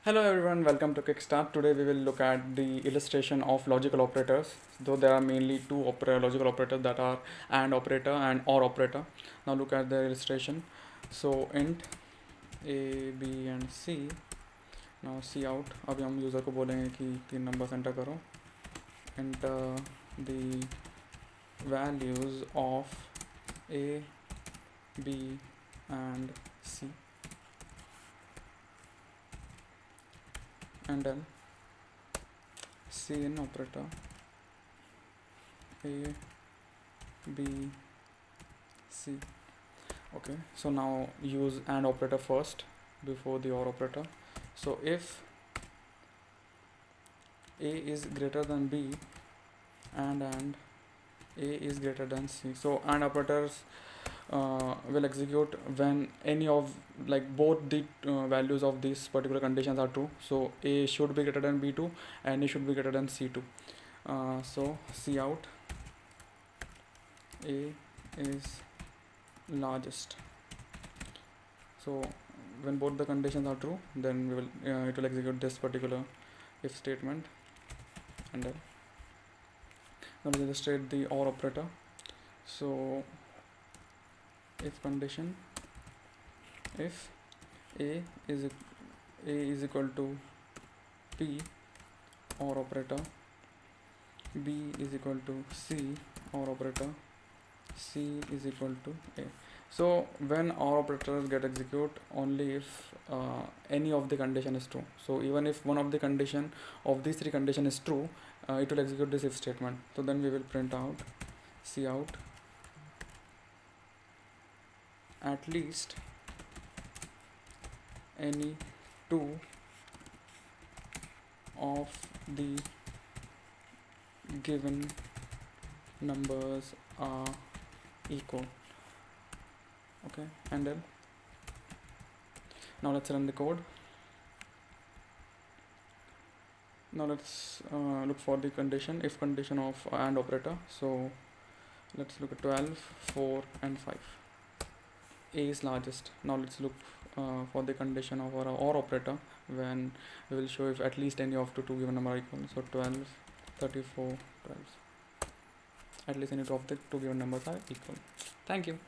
Hello everyone, welcome to Kickstart. Today we will look at the illustration of logical operators. Though there are mainly two logical operators, that are AND operator and OR operator. Now look at the illustration. So int A, B and C. Now C out. अभी हम user को बोलेंगे कि 3 numbers enter करो. Enter the values of A, B and C. And then Cin operator A, B, C. Okay, so now use AND operator first before the OR operator. So if A is greater than B and A is greater than C, so AND operators will execute when any of both the values of these particular conditions are true. So A should be greater than B2 and A should be greater than C2. So C out A is largest. So when both the conditions are true, then we will it will execute this particular if statement. And then now we illustrate the OR operator. So if condition, if A is equal to P, OR operator, B is equal to C, OR operator, C is equal to A. So when OR operators get execute only if any of the condition is true. So even if one of the condition of these three condition is true, it will execute this if statement. So then we will print out C out at least any two of the given numbers are equal. Okay, and then now let's run the code. Now let's look for the condition, if condition of AND operator. So let's look at 12, 4 and 5. A is largest. Now let's look for the condition of our OR operator, when we will show if at least any of the two given number are equal. So 12, 34, 12. At least any two of the two given numbers are equal. Thank you.